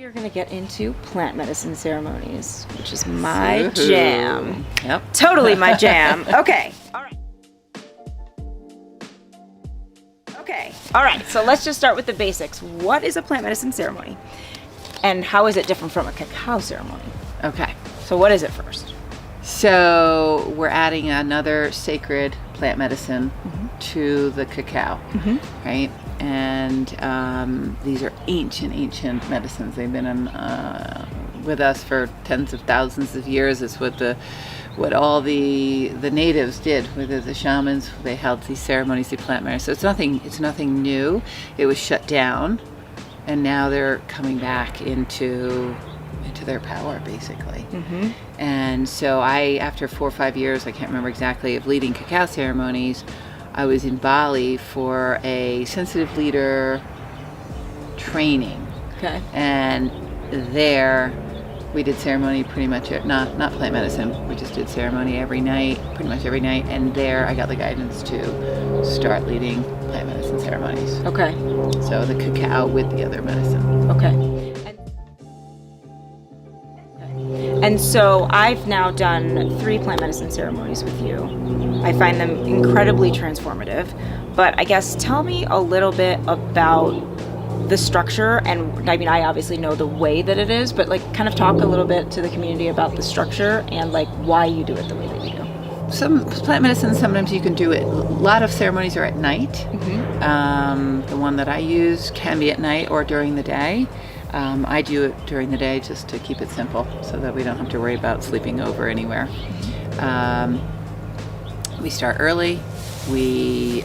we are going to get into plant medicine ceremonies, which is my jam. Yep. Totally my jam. Okay. All right. Okay. All right. So let's just start with the basics. What is a plant medicine ceremony? And how is it different from a cacao ceremony? Okay. So what is it first? So we're adding another sacred plant medicine to the cacao, right? And these are ancient medicines. They've been with us for tens of thousands of years. It's what all the natives did with the shamans. They held these ceremonies through plant medicine. So it's nothing new. It was shut down, and now they're coming back into their power, basically. And so after 4 or 5 years, I can't remember exactly, of leading cacao ceremonies, I was in Bali for a sensitive leader training. Okay. And there we did ceremony pretty much, not plant medicine, we just did ceremony pretty much every night. And there I got the guidance to start leading plant medicine ceremonies. Okay. So the cacao with the other medicine. Okay. And so I've now done 3 plant medicine ceremonies with you. I find them incredibly transformative. But I guess tell me a little bit about the structure. And I mean, I obviously know the way that it is, but like kind of talk a little bit to the community about the structure and like why you do it the way that you do. Some plant medicine, sometimes you can do it. A lot of ceremonies are at night. The one that I use can be at night or during the day. I do it during the day just to keep it simple so that we don't have to worry about sleeping over anywhere. We start early. We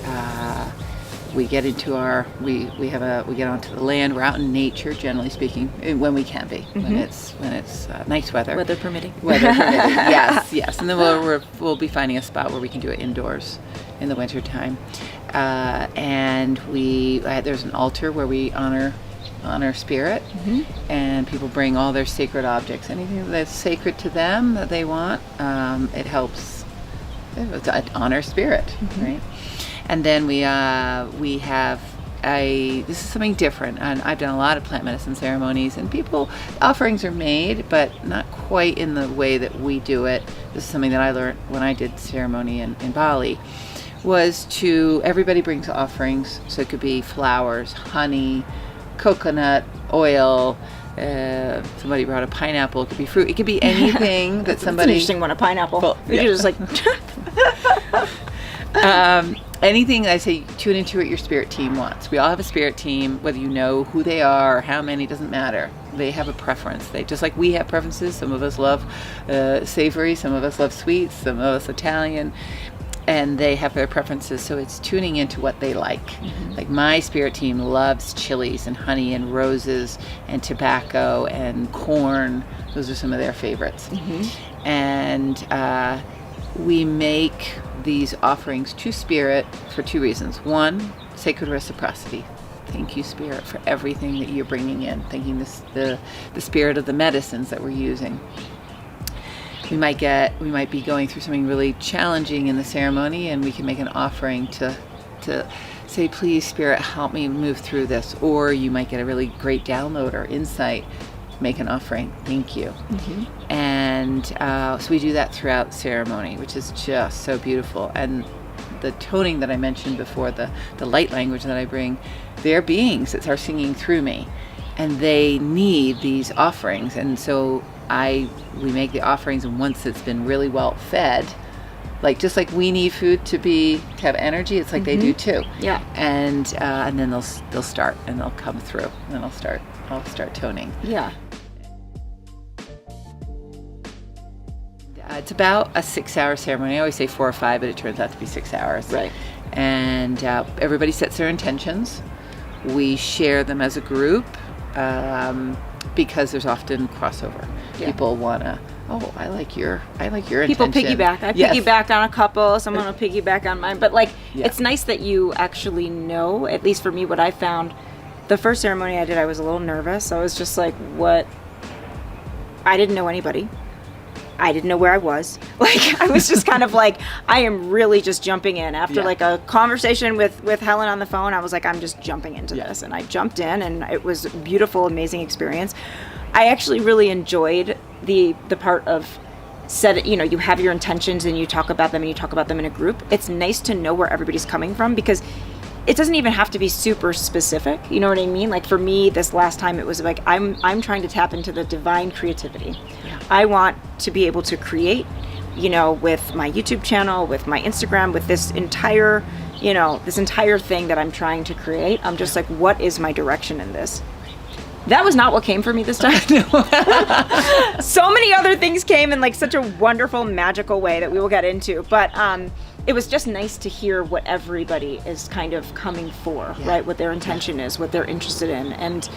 get into we get onto the land. We're out in nature, generally speaking, when we can be, when it's nice weather. Weather permitting. Weather permitting. Yes. And then we'll be finding a spot where we can do it indoors in the wintertime. And there's an altar where we honor spirit, and people bring all their sacred objects, anything that's sacred to them that they want. It helps honor spirit, right? And then we have this is something different, and I've done a lot of plant medicine ceremonies, and offerings are made, but not quite in the way that we do it. This is something that I learned when I did ceremony in Bali, was everybody brings offerings, so it could be flowers, honey, coconut oil, somebody brought a pineapple, it could be fruit, it could be anything that somebody... It's an interesting one, a pineapple. Well, You just like... anything I say, tune into what your spirit team wants. We all have a spirit team, whether you know who they are or how many, doesn't matter. They have a preference. Just like we have preferences. Some of us love savory, some of us love sweets, some of us Italian. And they have their preferences, so it's tuning into what they like. Like my spirit team loves chilies and honey and roses and tobacco and corn. Those are some of their favorites. And we make these offerings to spirit for 2 reasons. 1, sacred reciprocity. Thank you, spirit, for everything that you're bringing in. Thanking the spirit of the medicines that we're using. We might be going through something really challenging in the ceremony, and we can make an offering to say, please, spirit, help me move through this. Or you might get a really great download or insight, make an offering, thank you. And so we do that throughout ceremony, which is just so beautiful. And the toning that I mentioned before, the light language that I bring, they're beings that are singing through me, and they need these offerings. And so we make the offerings, and once it's been really well fed, just like we need food to have energy, it's like they do too. Yeah. And then they'll start, and they'll come through, and then I'll start toning. Yeah. It's about a 6-hour ceremony. I always say 4 or 5, but it turns out to be 6 hours. Right. And everybody sets their intentions. We share them as a group. Because there's often crossover. Yeah. People wanna, I like your People intention. piggyback. I piggyback on a couple. Someone will piggyback on mine. But it's nice that you actually know. At least for me, what I found, the first ceremony I did, I was a little nervous. I was just like, what? I didn't know anybody. I didn't know where I was. Like, I was just kind of like, I am really just jumping in. After like a conversation with Helen on the phone, I was like, I'm just jumping into this. And I jumped in, and it was a beautiful, amazing experience. I actually really enjoyed the part of you have your intentions and you talk about them in a group. It's nice to know where everybody's coming from, because it doesn't even have to be super specific. You know what I mean? Like, for me, this last time, it was like, I'm trying to tap into the divine creativity. Yeah. I want to be able to create, with my YouTube channel, with my Instagram, with this entire thing that I'm trying to create. I'm just like, what is my direction in this? That was not what came for me this time. So many other things came in like such a wonderful, magical way that we will get into. But it was just nice to hear what everybody is kind of coming for, right? What their intention is, what they're interested in. And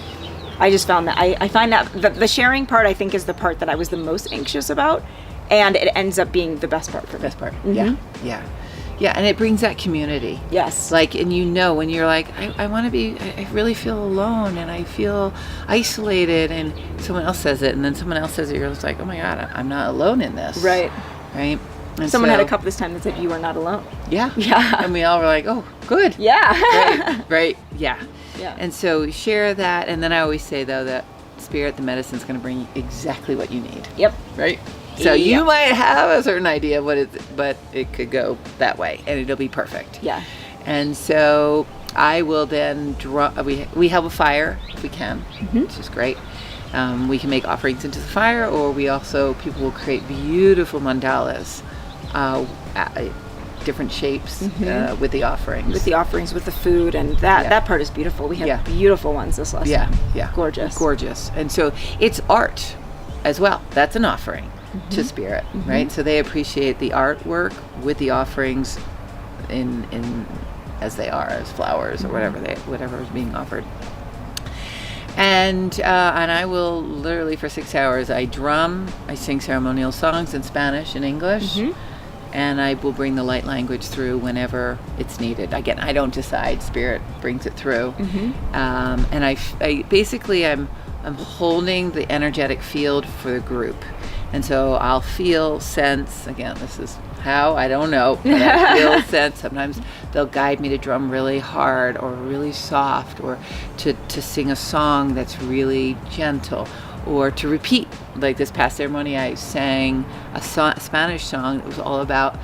I just found that, I find that the sharing part, I think, is the part that I was the most anxious about. And it ends up being the best part for me. Best part, Yeah, and it brings that community. Yes. Like, and when you're like, I want to be, I really feel alone and I feel isolated, and someone else says it, and then someone else says it, you're just like, oh my God, I'm not alone in this. Right. Right? And someone had a cup this time that said, you are not alone. Yeah. Yeah. And we all were like, oh, good. Yeah. Right. Yeah. Yeah. And so share that. And then I always say, though, that spirit, the medicine, is going to bring you exactly what you need. Yep. Right? So you might have a certain idea of but it could go that way, and it'll be perfect. Yeah. And so I will then we have a fire if we can, which is great. We can make offerings into the fire, or people will create beautiful mandalas, different shapes with the offerings. With the offerings, with the food, and that part is beautiful. We had beautiful ones this last time. Yeah. Gorgeous. And so it's art as well. That's an offering to spirit, right? So they appreciate the artwork with the offerings in as they are, as flowers or whatever is being offered. And I will literally, for 6 hours, I drum, I sing ceremonial songs in Spanish and English, and I will bring the light language through whenever it's needed. Again, I don't decide, spirit brings it through. And I basically, I'm holding the energetic field for the group. And so I'll feel, sense, again, this is how, I don't know, but I feel, sense. Sometimes they'll guide me to drum really hard or really soft, or to sing a song that's really gentle, or to repeat. Like this past ceremony, I sang a Spanish song that was all about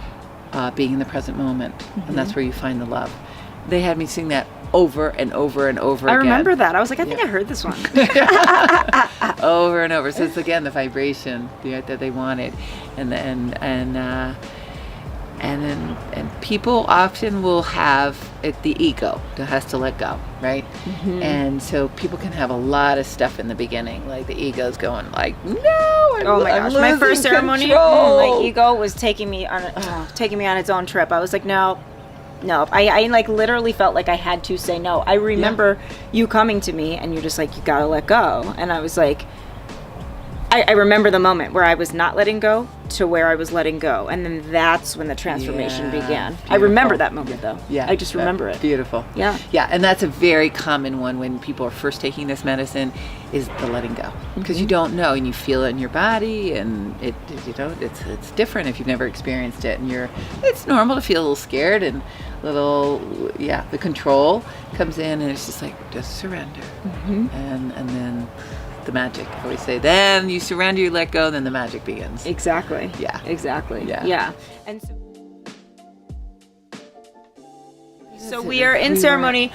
being in the present moment. And that's where you find the love. They had me sing that over and over and over again. I remember that. I was like, I think I heard this one. Over and over. So it's again the vibration that they wanted, and people often will have the ego that has to let go, right? And so people can have a lot of stuff in the beginning, like the ego's going like, no. Oh my gosh! My first ceremony, my ego was taking me on its own trip. I was like, no. I like literally felt like I had to say no. I remember you coming to me and you're just like, you gotta let go. And I was like, I remember the moment where I was not letting go to where I was letting go. And then that's when the transformation began. Beautiful. I remember that moment though. Yeah. I just remember it. Beautiful. Yeah. Yeah. And that's a very common one when people are first taking this medicine, is the letting go. Because you don't know, and you feel it in your body, and it's different if you've never experienced it. And it's normal to feel a little scared and the control comes in, and it's just like, just surrender. And then the magic, I always say, then you surrender, you let go, then the magic begins. Exactly. Yeah. Exactly. Yeah. And so we are in ceremony.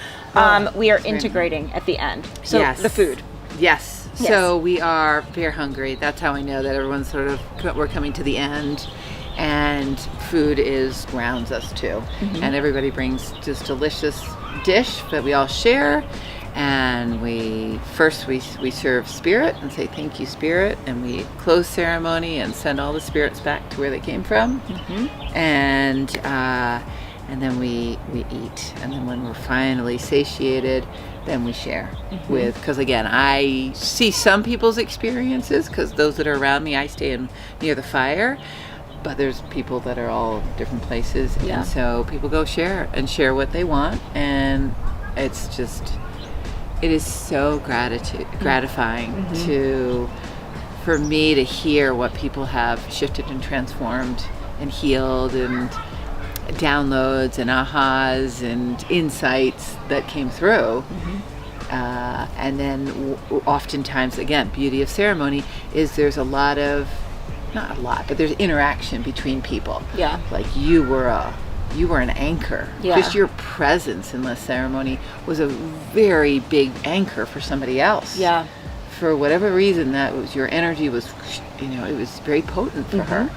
We are integrating at the end. So the food. Yes. So we are very hungry. That's how I know that everyone's we're coming to the end. And food grounds us too. And everybody brings this delicious dish that we all share. And we serve spirit and say thank you, spirit, and we close ceremony and send all the spirits back to where they came from. And then we eat, and then when we're finally satiated, then we share because again, I see some people's experiences, because those that are around me, I stay near the fire, but there's people that are all different places, and so people go share what they want, and it is so gratifying to for me to hear what people have shifted and transformed and healed, and downloads and ahas and insights that came through. And then oftentimes, again, beauty of ceremony is there's a lot of, not a lot, but there's interaction between people. Yeah. Like you were an anchor. Yeah. Just your presence in the ceremony was a very big anchor for somebody else. Yeah. For whatever reason, that was, your energy was, it was very potent for her.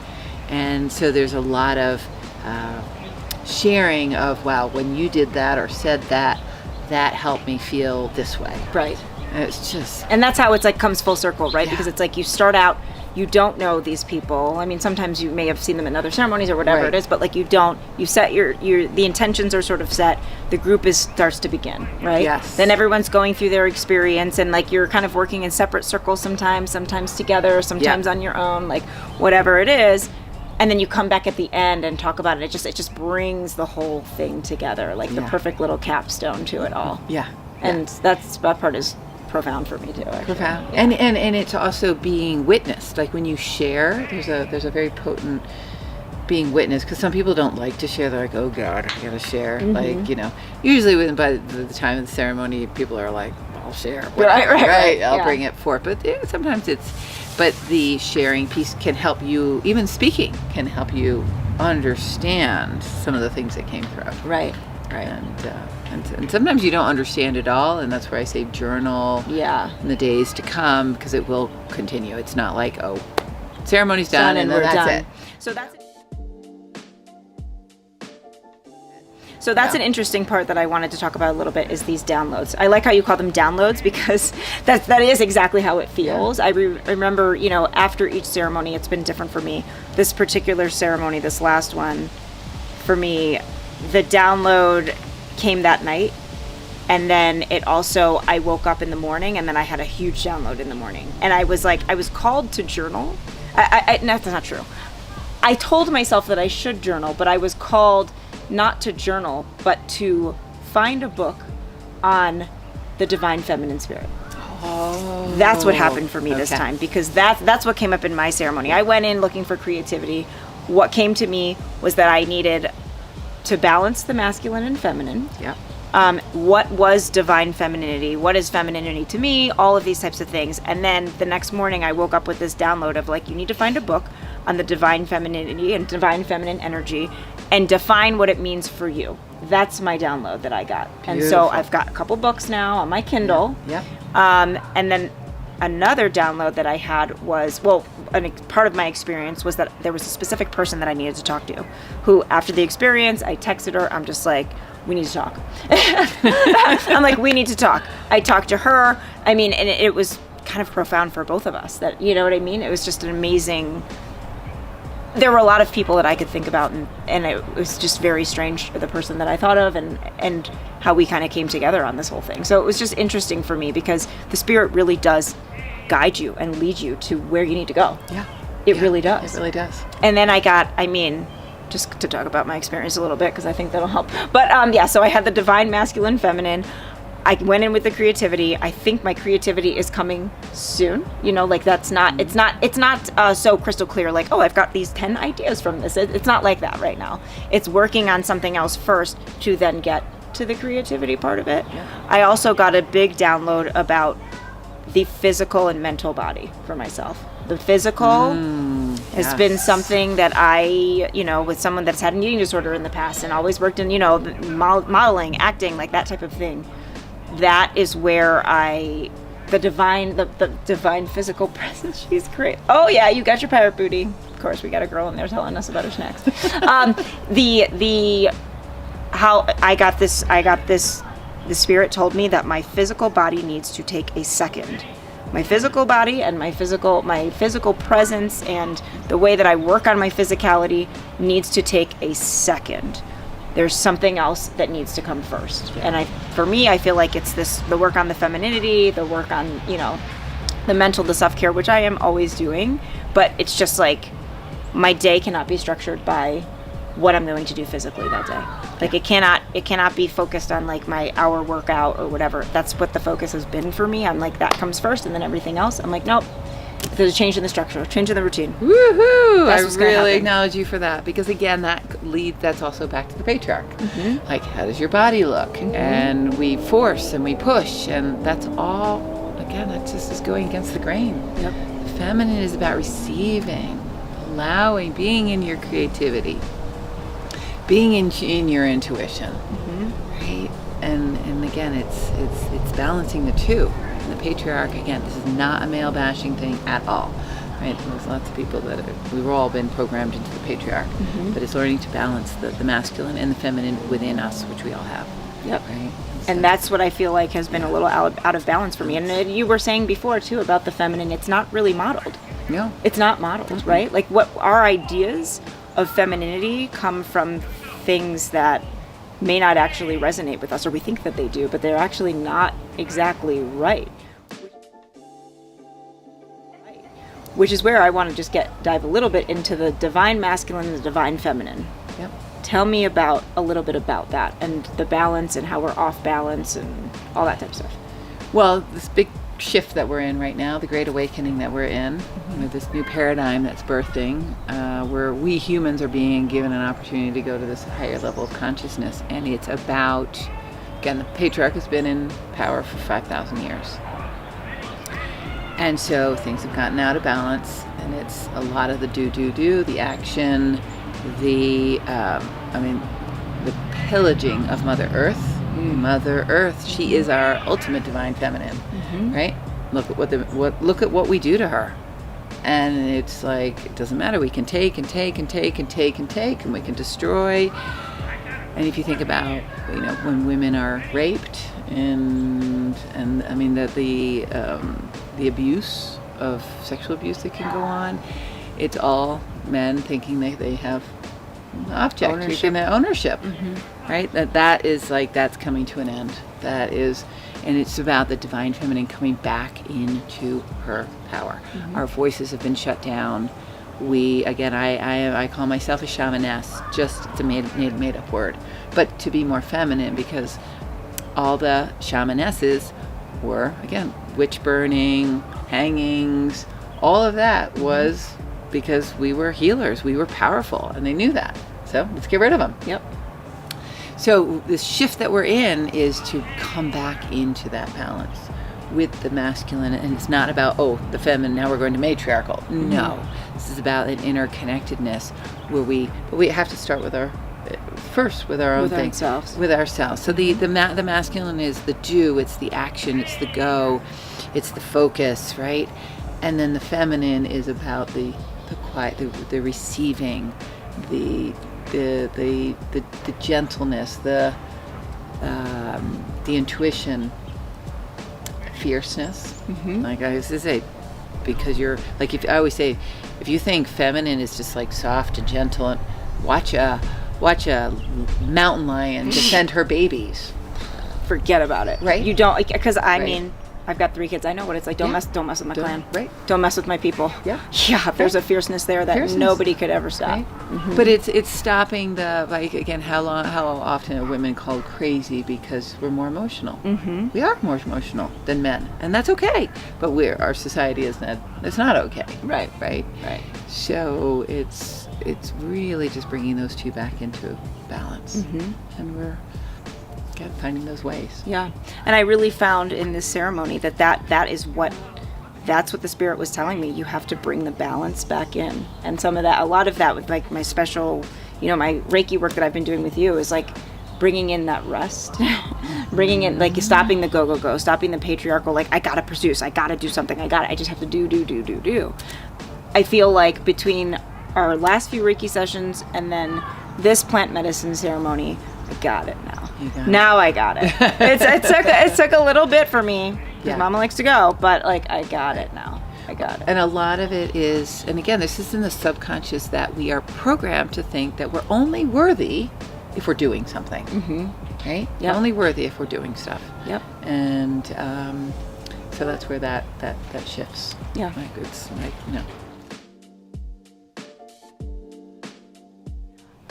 And so there's a lot of sharing of, wow, when you did that or said that, that helped me feel this way. Right. And it's just... And that's how it's like comes full circle, right? Yeah. Because it's like you start out, you don't know these people. I mean, sometimes you may have seen them in other ceremonies or whatever Right. it is, but like you set the intentions are sort of set. The group starts to begin, right? Yes. Then everyone's going through their experience, and like you're kind of working in separate circles sometimes together, sometimes on your own, like whatever it is. And then you come back at the end and talk about it. It just brings the whole thing together, like the perfect little capstone to it all. Yeah. And that part is profound for me too. Actually. Profound. And it's also being witnessed. Like when you share, there's a very potent being witnessed, because some people don't like to share. They're like, oh God, I gotta share. Like, usually by the time of the ceremony, people are like, I'll share. Whatever, right. I'll bring it forth. But sometimes but the sharing piece can help you, even speaking can help you understand some of the things that came through. Right. And sometimes you don't understand it all, and that's where I say journal in the days to come, because it will continue. It's not like, oh, ceremony's done and then that's it. So that's an interesting part that I wanted to talk about a little bit, is these downloads. I like how you call them downloads, because that is exactly how it feels. I remember, after each ceremony, it's been different for me. This particular ceremony, this last one, for me, the download came that night. And then I woke up in the morning, and then I had a huge download in the morning. And I was called to journal. That's not true. I told myself that I should journal, but I was called not to journal, but to find a book on the divine feminine spirit. Oh, that's what happened for me this time, because that's what came up in my ceremony. I went in looking for creativity. What came to me was that I needed to balance the masculine and feminine. Yeah. What was divine femininity? What is femininity to me? All of these types of things. And then the next morning I woke up with this download of like, you need to find a book on the divine femininity and divine feminine energy and define what it means for you. That's my download that I got. Beautiful. And so I've got a couple books now on my Kindle. Yeah. And then another download that I had was, part of my experience was that there was a specific person that I needed to talk to, who after the experience, I texted her, I'm just like, we need to talk. I'm like, we need to talk. I talked to her. I mean, and it was kind of profound for both of us, that, you know what I mean? It was just an amazing, there were a lot of people that I could think about, and it was just very strange, the person that I thought of and how we kind of came together on this whole thing. So it was just interesting for me, because the spirit really does guide you and lead you to where you need to go. Yeah. It really does. It really does. And then just to talk about my experience a little bit, because I think that'll help. But so I had the divine masculine feminine. I went in with the creativity. I think my creativity is coming soon. It's not so crystal clear, like, oh, I've got these 10 ideas from this. It's not like that right now. It's working on something else first to then get to the creativity part of it. Yeah. I also got a big download about the physical and mental body for myself. The physical has been something that I, with someone that's had an eating disorder in the past and always worked in, modeling, acting, like that type of thing. That is where the divine physical presence, she's great. Oh yeah, you got your pirate booty. Of course, we got a girl in there telling us about her snacks. How I got this, the spirit told me that my physical body needs to take a second. My physical body and my physical presence and the way that I work on my physicality needs to take a second. There's something else that needs to come first. Yeah. And for me, I feel like it's the work on the femininity, the work on, the mental, the self-care, which I am always doing, but it's just like my day cannot be structured by what I'm going to do physically that day. Like it cannot be focused on like my hour workout or whatever. That's what the focus has been for me. I'm like, that comes first and then everything else. I'm like, nope, If there's a change in the structure, change in the routine. Woohoo! That's I what's gonna really happen. acknowledge you for that, because again, that's also back to the patriarch. Like, how does your body look? And we force and we push, and that's all, again, that just is going against the grain. Yep. The feminine is about receiving, allowing, being in your creativity, being in your intuition, right? And again, it's balancing the two. And the patriarch, again, this is not a male bashing thing at all, right? There's lots of people we've all been programmed into the patriarch, but it's learning to balance the masculine and the feminine within us, which we all have. Yep. Right? And that's what I feel like has been a little out of balance for me. And you were saying before too about the feminine, it's not really modeled. No. It's not modeled, right? Like what our ideas of femininity come from things that may not actually resonate with us, or we think that they do, but they're actually not exactly right. Which is where I want to just dive a little bit into the divine masculine and the divine feminine. Yep. Tell me a little bit about that and the balance and how we're off balance and all that type of stuff. Well, this big shift that we're in right now, the great awakening that we're in, with this new paradigm that's birthing, where we humans are being given an opportunity to go to this higher level of consciousness. And it's about, again, the patriarch has been in power for 5,000 years. And so things have gotten out of balance, and it's a lot of the do, the action, the pillaging of Mother Earth. Mother Earth, she is our ultimate divine feminine, right? Look at what we do to her, and it's like, it doesn't matter. We can take and take and take and take and take, and we can destroy. And if you think about, when women are raped, and I mean that the abuse of sexual abuse that can go on, it's all men thinking they have object, ownership, right? That's coming to an end. And it's about the divine feminine coming back into her power. Our voices have been shut down. I call myself a shamaness. Just it's a made up word, but to be more feminine, because all the shamanesses were, again, witch burning, hangings, all of that was because we were healers, we were powerful, and they knew that. So let's get rid of them. Yep. So this shift that we're in is to come back into that balance with the masculine, and it's not about, the feminine, now we're going to matriarchal. No, this is about an interconnectedness where we have to start with our own thing, with ourselves. So the masculine is the do, it's the action, it's the go, it's the focus, right? And then the feminine is about the quiet, the receiving, the gentleness, the intuition, fierceness. Like I used to say, because you're like, I always say, if you think feminine is just like soft and gentle, and watch a mountain lion defend her babies. Forget about it. Right? You don't, because I Right. mean, I've got 3 kids. I know what it's like. Don't mess with my clan. Right. Don't mess with my people. Yeah. Yeah. There's a fierceness there that nobody could ever stop. Right? But it's stopping again, how often are women called crazy because we're more emotional. We are more emotional than men, and that's okay. But our society it's not okay. Right. Right. So it's really just bringing those two back into balance, and we're finding those ways. Yeah. And I really found in this ceremony that's what the spirit was telling me. You have to bring the balance back in. And a lot of that with like my special, my Reiki work that I've been doing with you is like bringing in that rest, bringing in, like, stopping the go, stopping the patriarchal, like, I gotta produce, I gotta do something, I just have to do. I feel like between our last few Reiki sessions and then this plant medicine ceremony, I got it now. Now I got it. It took a little bit for me because Mama likes to go, but like I got it now. I got it. And a lot of it is, and again, this is in the subconscious, that we are programmed to think that we're only worthy if we're doing something. Right? Yep. We're only worthy if we're doing stuff. Yep. And so that's where that shifts. Yeah. Like it's like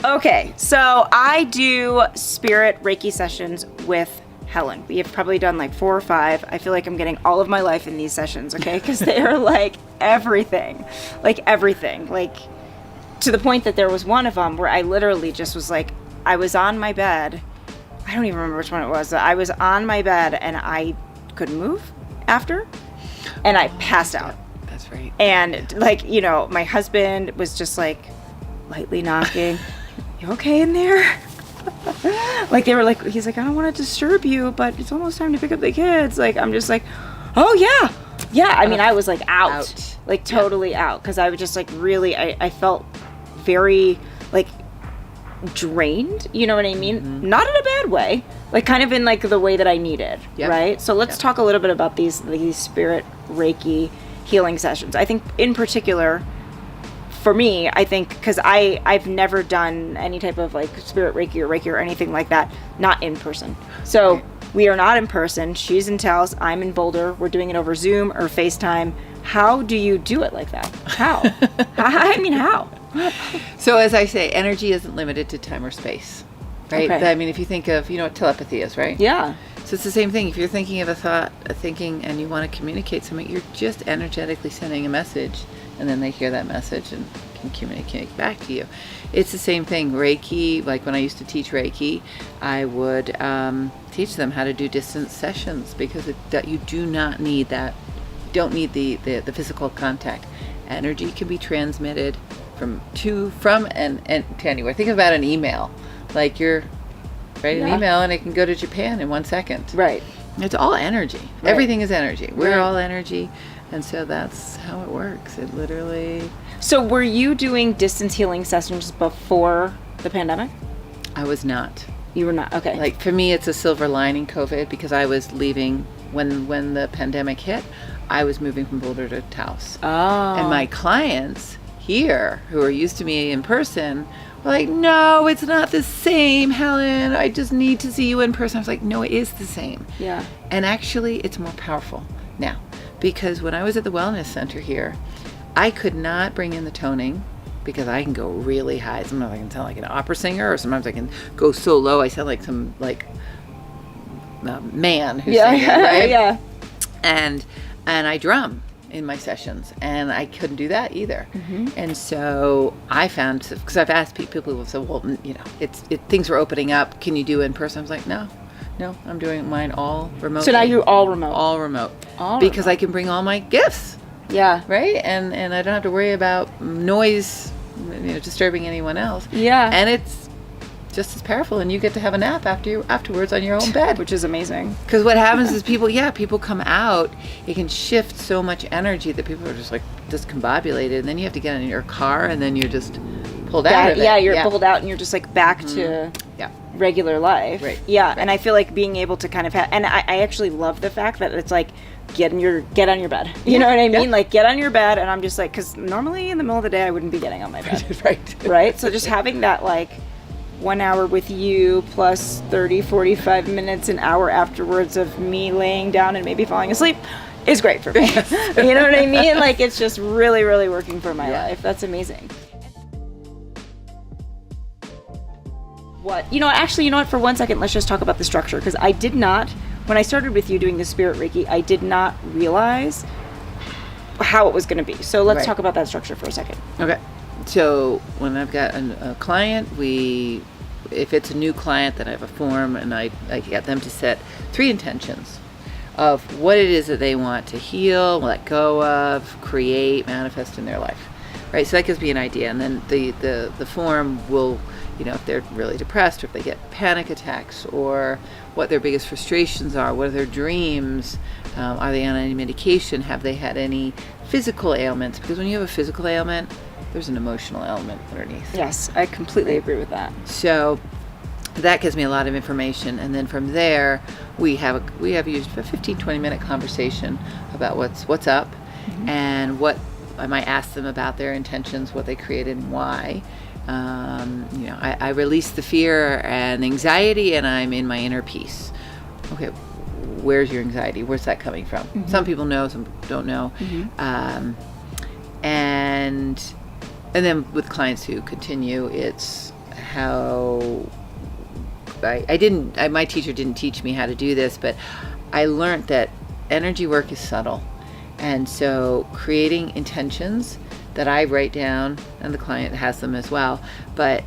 Okay, so I do spirit Reiki sessions with Helen, we have probably done like 4 or 5. I feel like I'm getting all of my life in these sessions, okay? Because they are like everything, like to the point that there was one of them where I literally just was like, I was on my bed. I don't even remember which one it was. I was on my bed and I couldn't move after, and I passed out. That's right. And like, you know, my husband was just like lightly knocking. You okay in there? Like they were like, he's like, I don't want to disturb you, but it's almost time to pick up the kids. Like, I'm just like, oh yeah. I mean, I was like out. Like totally out. Cause I was just like really, I felt very like drained, you know what I mean? Mm-hmm. Not in a bad way, like kind of in like the way that I needed. Yep. Right. So let's talk a little bit about these spirit Reiki healing sessions. I think in particular for me, I think because I've never done any type of like spirit Reiki or anything like that, not in person. So we are not in person. She's in Taos, I'm in Boulder. We're doing it over Zoom or FaceTime. How do you do it like that? How? I mean, how? So as I say, energy isn't limited to time or space, right? Okay. I mean, if you think of, you know what telepathy is, right? Yeah. So it's the same thing. If you're thinking of a thought, and you want to communicate something, you're just energetically sending a message, and then they hear that message and can communicate back to you. It's the same thing. Reiki, like when I used to teach Reiki, I would teach them how to do distance sessions because you do not need that. You don't need the physical contact. Energy can be transmitted from and to anywhere. Think about an email. Like you're write an email and it can go to Japan in 1 second. Right. It's all energy. Right. Everything is energy. We're all energy. And so that's how it works. It literally... So were you doing distance healing sessions before the pandemic? I was not. You were not? Okay. Like for me, it's a silver lining COVID because I was leaving when the pandemic hit. I was moving from Boulder to Taos. Oh. And my clients here who are used to me in person were like, no, it's not the same, Helen. I just need to see you in person. I was like, no, it is the same. Yeah. And actually, it's more powerful now because when I was at the wellness center here, I could not bring in the toning because I can go really high. Sometimes I can sound like an opera singer, or sometimes I can go so low I sound like some man who's singing, right? Yeah. And I drum in my sessions, and I couldn't do that either. Mm-hmm. And so I found, because I've asked people who have said, well, you know, things were opening up. Can you do it in person? I was like, no, I'm doing mine all remote. So now you're all remote. All remote. Because I can bring all my gifts. Yeah. Right? And I don't have to worry about noise, disturbing anyone else. Yeah. And it's just as powerful, and you get to have a nap afterwards on your own bed, which is amazing. Because what happens is people come out, it can shift so much energy that people are just like discombobulated, and then you have to get in your car, and then you're just pulled out of it. Yeah, you're pulled out, and you're just like back to regular life. Right. Yeah, right. And I feel like being able to kind of and I actually love the fact that it's like get on your bed. You know what I mean? Yeah. Like get on your bed, and I'm just like, because normally in the middle of the day I wouldn't be getting on my bed. Right. So just having that like 1 hour with you plus 30, 45 minutes, an hour afterwards of me laying down and maybe falling asleep is great for me. You know what I mean? Like it's just really, really working for my life. That's amazing. You know what, for 1 second, let's just talk about the structure. Because I did not, when I started with you doing the Spirit Reiki, I did not realize how it was going to be. So let's talk about that structure for a second. Okay. So when I've got a client, if it's a new client, then I have a form, and I get them to set 3 intentions of what it is that they want to heal, let go of, create, manifest in their life. Right? So that gives me an idea. And then the form will, if they're really depressed, or if they get panic attacks, or what their biggest frustrations are, what are their dreams, are they on any medication, have they had any physical ailments? Because when you have a physical ailment, there's an emotional element underneath. Yes, I completely agree with that. So that gives me a lot of information, and then from there we have used a 15-20 minute conversation about what's up, mm-hmm. and what I might ask them about their intentions, what they created, and why. I release the fear and anxiety, and I'm in my inner peace. Okay, where's your anxiety? Where's that coming from? Mm-hmm. Some people know, some don't know. Mm-hmm. And then with clients who continue, it's how my teacher didn't teach me how to do this, but I learned that energy work is subtle. And so creating intentions that I write down, and the client has them as well, but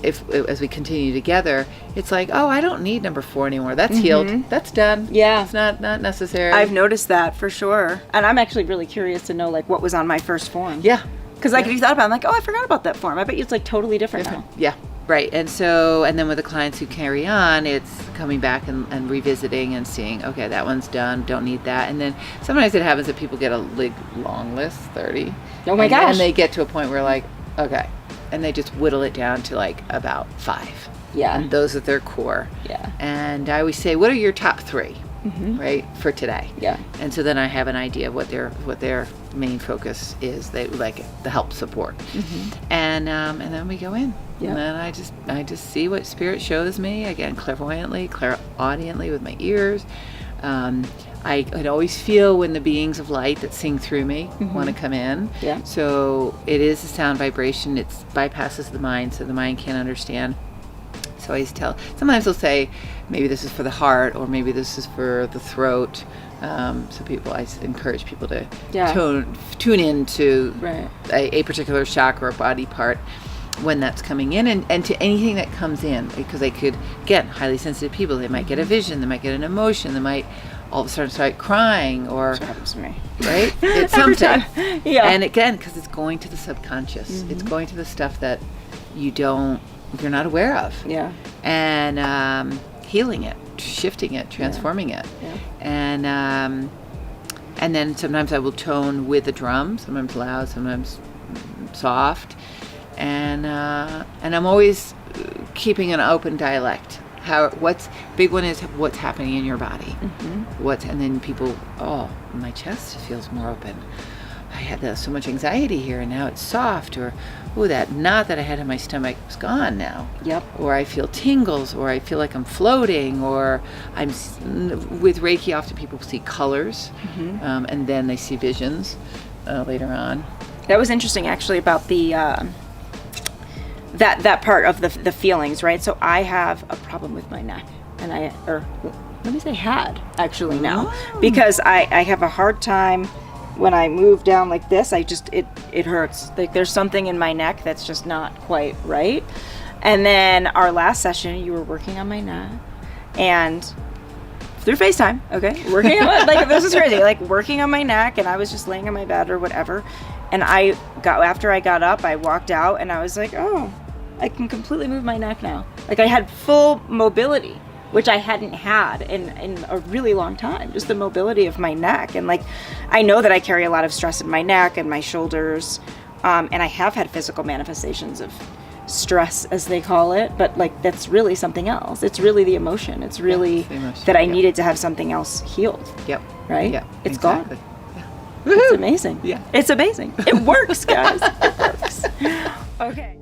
as we continue together, it's like, oh, I don't need number 4 anymore. That's healed. That's done. Yeah. It's not necessary. I've noticed that for sure. And I'm actually really curious to know like what was on my first form. Yeah. Because like if you thought about it, I'm like, oh, I forgot about that form. I bet you it's like totally different now. Yeah. Right. And then with the clients who carry on, it's coming back and revisiting and seeing, okay, that one's done, don't need that. And then sometimes it happens that people get a long list, 30. Oh my gosh. And they get to a point where like, okay. And they just whittle it down to like about 5. Yeah. And those are their core. Yeah. And I always say, what are your top 3, right, for today? Yeah. And so then I have an idea of what their main focus is. They like the help support. And then we go in. Yeah. And then I just see what spirit shows me, again, clairvoyantly, clairaudiently with my ears. I could always feel when the beings of light that sing through me want to come in. Yeah. So it is a sound vibration. It bypasses the mind, so the mind can't understand. So I sometimes they'll say, maybe this is for the heart, or maybe this is for the throat. I encourage people to tune in to a particular chakra or body part when that's coming in, and to anything that comes in, because they could, again, highly sensitive people, they might get a vision, they might get an emotion, they might all of a sudden start crying, or That's what happens to me. right? It's something. Yeah. And again, because it's going to the subconscious, it's going to the stuff that you're not aware of. Yeah. And healing it, shifting it, transforming it. Yeah. And then sometimes I will tone with the drum, sometimes loud, sometimes soft. And I'm always keeping an open dialect. What's big one is what's happening in your body. And then people, oh, my chest feels more open. I had so much anxiety here, and now it's soft. Or, oh, that knot that I had in my stomach is gone now. Yep. Or I feel tingles, or I feel like I'm floating, or with Reiki, often people see colors, and then they see visions later on. That was interesting, actually, about the that part of the feelings, right? So I have a problem with my neck, and let me say had actually now, because I have a hard time when I move down like this. It hurts. Like there's something in my neck that's just not quite right. And then our last session, you were working on my neck, and through FaceTime, okay, working on like this is crazy, like working on my neck, and I was just laying on my bed or whatever, and after I got up, I walked out, and I was like, oh, I can completely move my neck now. Like I had full mobility, which I hadn't had in a really long time, just the mobility of my neck. And like, I know that I carry a lot of stress in my neck and my shoulders, and I have had physical manifestations of stress, as they call it, but like that's really something else. It's really the emotion. It's really that I needed to have something else healed. Yep. Right? Yep. It's Exactly. gone. Yeah. It's amazing. Yeah. It's amazing. It works, guys. It works. Okay.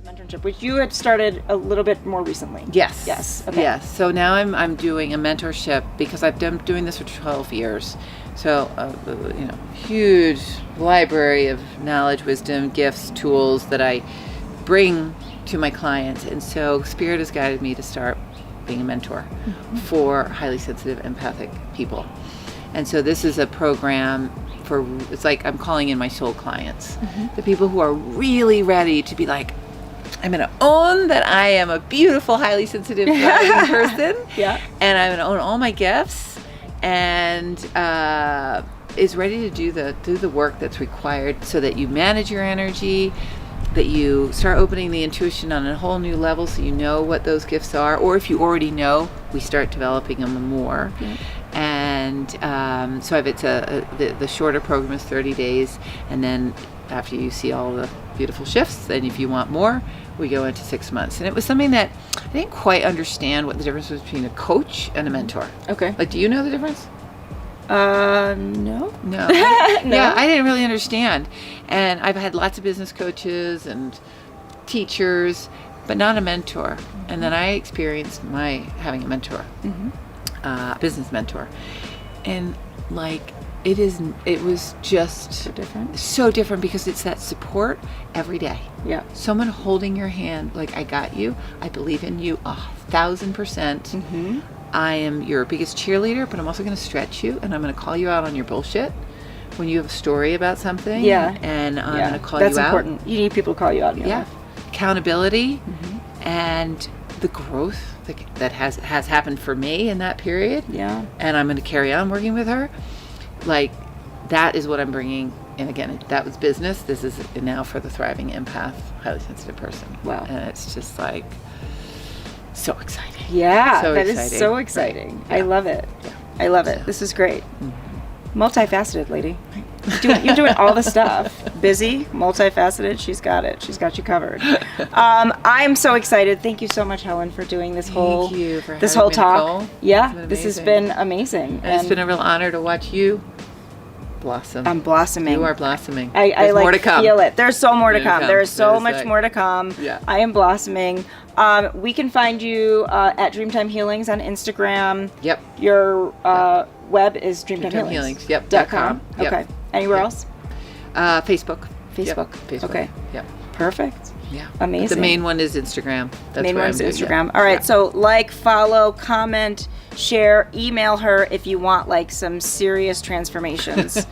Mentorship, which you had started a little bit more recently. Yes. Yes. Okay. Yes. So now I'm doing a mentorship because I've been doing this for 12 years. So, huge library of knowledge, wisdom, gifts, tools that I bring to my clients. And so Spirit has guided me to start being a mentor for highly sensitive, empathic people. And so this is a program it's like I'm calling in my soul clients, the people who are really ready to be like, I'm going to own that I am a beautiful, highly sensitive person. Yeah. And I'm going to own all my gifts, and is ready to do the work that's required so that you manage your energy, that you start opening the intuition on a whole new level, so you know what those gifts are, or if you already know, we start developing them more. Yeah. And so the shorter program is 30 days, and then after you see all the beautiful shifts, then if you want more, we go into 6 months. And it was something that I didn't quite understand what the difference was between a coach and a mentor. Okay. Like, do you know the difference? No. No. No. Yeah, I didn't really understand. And I've had lots of business coaches and teachers, but not a mentor. And then I experienced having a mentor, business mentor. And like, It was just so different because it's that support every day. Yeah. Someone holding your hand, like, I got you. I believe in you 1,000%. I am your biggest cheerleader, but I'm also going to stretch you, and I'm going to call you out on your bullshit when you have a story about something. Yeah. And I'm going to call That's you out. important. You need people to call you out in your life. Accountability and the growth that has happened for me in that period. Yeah. And I'm going to carry on working with her. Like, that is what I'm bringing. And again, that was business. This is now for the thriving empath, highly sensitive person. Wow. And it's just like so exciting. Yeah, So that exciting. is so exciting. Right. I love it. Yeah. I love it. This is great. Multifaceted lady. You're doing all the stuff. Busy, multifaceted. She's got it. She's got you covered. I'm so excited. Thank you so much, Helen, for doing this whole Thank you for this having whole me, talk. Nicole. Yeah, It's been this has amazing. been amazing. And it's been a real honor to watch you blossom. I'm blossoming. You are blossoming. I There's like more to come. feel it. There's so more to More to come. come. There's so There's much like- more to come. Yeah. I am blossoming. We can find you at Dreamtime Healings on Instagram. Yep. Your web is dreamtimehealings. Yep. .com. Yep. Okay. Anywhere Yep. else? Facebook. Facebook. Yep. Facebook. Okay. Yep. Perfect. Yeah. Amazing. The main one is Instagram. That's Main where one's I'm doing it. Instagram. All right. Yeah. So like, follow, comment, share, email her if you want like some serious transformations,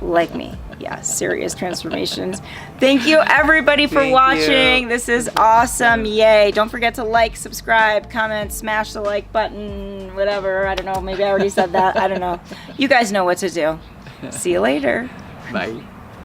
like me. Yeah, serious transformations. Thank you everybody for Thank watching. you. This is awesome. Yay. Don't forget to like, subscribe, comment, smash the like button, whatever. I don't know. Maybe I already said that. I don't know. You guys know what to do. See you later. Bye.